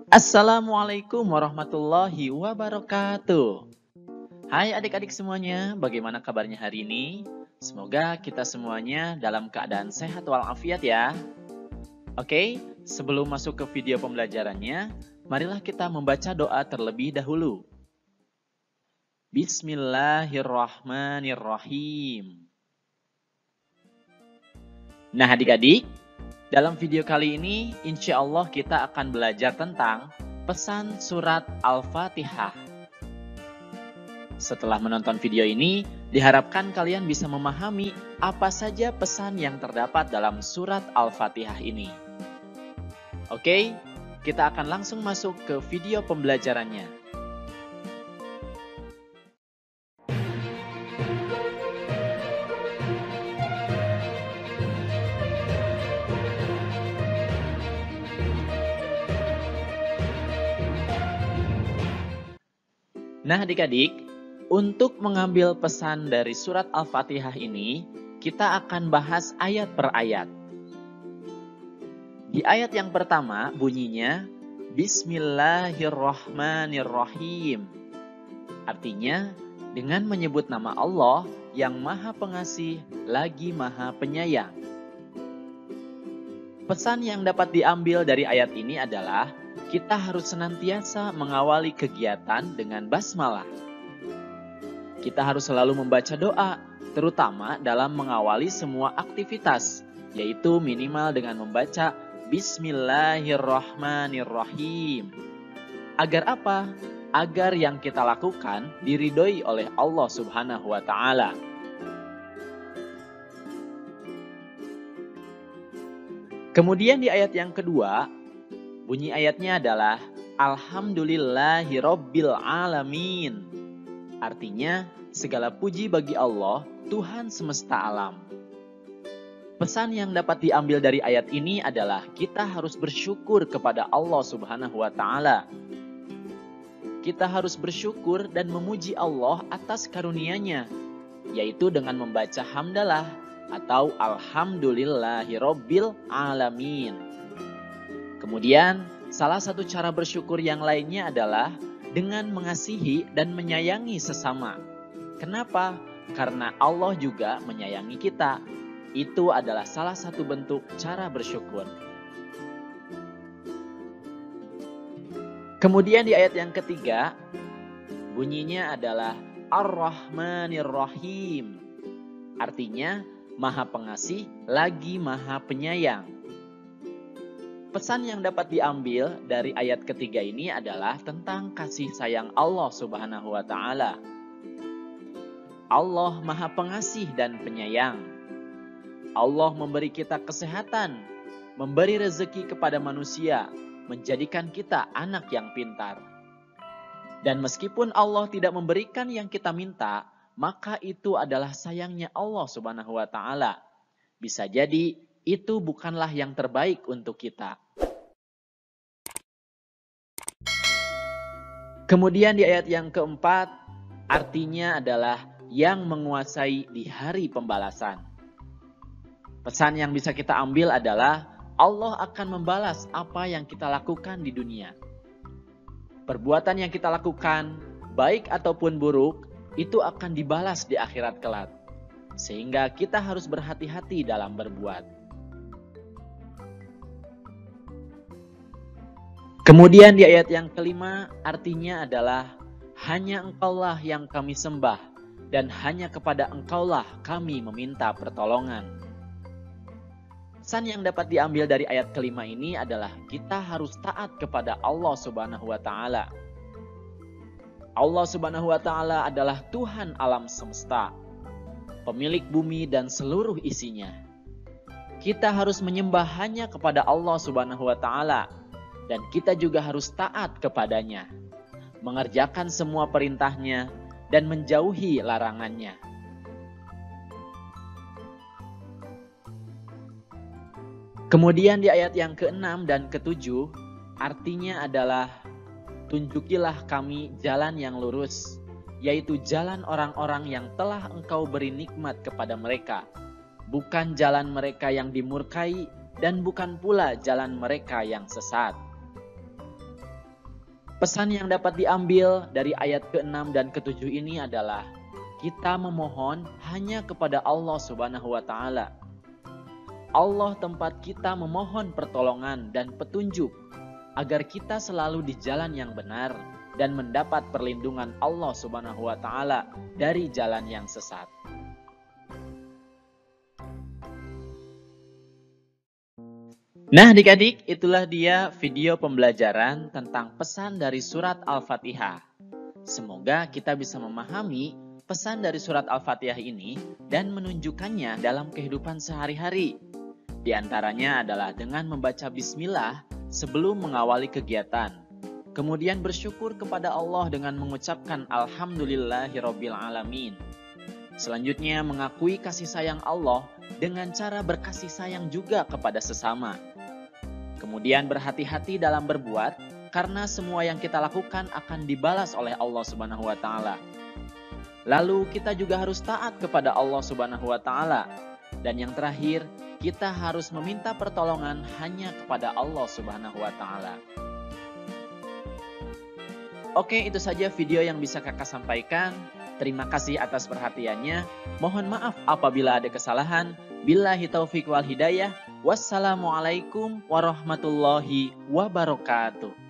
Assalamualaikum warahmatullahi wabarakatuh. Hai adik-adik semuanya, bagaimana kabarnya hari ini? Semoga kita semuanya dalam keadaan sehat walafiat ya. Oke, sebelum masuk ke video pembelajarannya, marilah kita membaca doa terlebih dahulu. Bismillahirrahmanirrahim. Nah adik-adik, dalam video kali ini insya Allah kita akan belajar tentang pesan surat Al-Fatihah. Setelah menonton video ini, diharapkan kalian bisa memahami apa saja pesan yang terdapat dalam surat Al-Fatihah ini. Oke, kita akan langsung masuk ke video pembelajarannya. Nah adik-adik, untuk mengambil pesan dari surat Al-Fatihah ini, kita akan bahas ayat per ayat. Di ayat yang pertama bunyinya, Bismillahirrahmanirrahim. Artinya, dengan menyebut nama Allah yang Maha Pengasih lagi Maha Penyayang. Pesan yang dapat diambil dari ayat ini adalah, kita harus senantiasa mengawali kegiatan dengan basmalah. Kita harus selalu membaca doa, terutama dalam mengawali semua aktivitas, yaitu minimal dengan membaca Bismillahirrahmanirrahim. Agar apa? Agar yang kita lakukan diridhoi oleh Allah Subhanahu wa Ta'ala. Kemudian di ayat yang kedua, bunyi ayatnya adalah Alhamdulillahirabbil alamin. Artinya, segala puji bagi Allah, Tuhan semesta alam. Pesan yang dapat diambil dari ayat ini adalah kita harus bersyukur kepada Allah Subhanahu wa Ta'ala. Kita harus bersyukur dan memuji Allah atas karunia-Nya, yaitu dengan membaca hamdalah atau Alhamdulillahirabbil alamin. Kemudian, salah satu cara bersyukur yang lainnya adalah dengan mengasihi dan menyayangi sesama. Kenapa? Karena Allah juga menyayangi kita. Itu adalah salah satu bentuk cara bersyukur. Kemudian di ayat yang ketiga, bunyinya adalah Ar-Rahmanir-Rahim. Artinya, Maha Pengasih lagi Maha Penyayang. Pesan yang dapat diambil dari ayat ketiga ini adalah tentang kasih sayang Allah Subhanahu wa Ta'ala. Allah Maha Pengasih dan Penyayang. Allah memberi kita kesehatan, memberi rezeki kepada manusia, menjadikan kita anak yang pintar. Dan meskipun Allah tidak memberikan yang kita minta, maka itu adalah sayangnya Allah Subhanahu wa Ta'ala. Bisa jadi itu bukanlah yang terbaik untuk kita. Kemudian di ayat yang keempat, artinya adalah yang menguasai di hari pembalasan. Pesan yang bisa kita ambil adalah Allah akan membalas apa yang kita lakukan di dunia. Perbuatan yang kita lakukan, baik ataupun buruk, itu akan dibalas di akhirat kelak. Sehingga kita harus berhati-hati dalam berbuat. Kemudian di ayat yang kelima, artinya adalah hanya Engkaulah yang kami sembah dan hanya kepada Engkaulah kami meminta pertolongan. Pesan yang dapat diambil dari ayat kelima ini adalah kita harus taat kepada Allah Subhanahu wa Ta'ala. Allah Subhanahu wa Ta'ala adalah Tuhan alam semesta, pemilik bumi dan seluruh isinya. Kita harus menyembah hanya kepada Allah Subhanahu wa Ta'ala, dan kita juga harus taat kepadanya, mengerjakan semua perintahnya dan menjauhi larangannya. Kemudian di ayat yang ke-6 dan ke-7, artinya adalah tunjukilah kami jalan yang lurus, yaitu jalan orang-orang yang telah Engkau beri nikmat kepada mereka, bukan jalan mereka yang dimurkai dan bukan pula jalan mereka yang sesat. Pesan yang dapat diambil dari ayat ke-6 dan ke-7 ini adalah kita memohon hanya kepada Allah Subhanahu wa taala. Allah tempat kita memohon pertolongan dan petunjuk agar kita selalu di jalan yang benar dan mendapat perlindungan Allah Subhanahu wa taala dari jalan yang sesat. Nah adik-adik, itulah dia video pembelajaran tentang pesan dari surat Al-Fatihah. Semoga kita bisa memahami pesan dari surat Al-Fatihah ini dan menunjukkannya dalam kehidupan sehari-hari. Di antaranya adalah dengan membaca bismillah sebelum mengawali kegiatan. Kemudian bersyukur kepada Allah dengan mengucapkan Alhamdulillahirabbil alamin. Selanjutnya mengakui kasih sayang Allah dengan cara berkasih sayang juga kepada sesama. Kemudian berhati-hati dalam berbuat, karena semua yang kita lakukan akan dibalas oleh Allah Subhanahu wa taala. Lalu kita juga harus taat kepada Allah Subhanahu wa taala. Dan yang terakhir, kita harus meminta pertolongan hanya kepada Allah Subhanahu wa taala. Oke, itu saja video yang bisa Kakak sampaikan. Terima kasih atas perhatiannya. Mohon maaf apabila ada kesalahan. Billahi taufiq wal hidayah. Wassalamualaikum warahmatullahi wabarakatuh.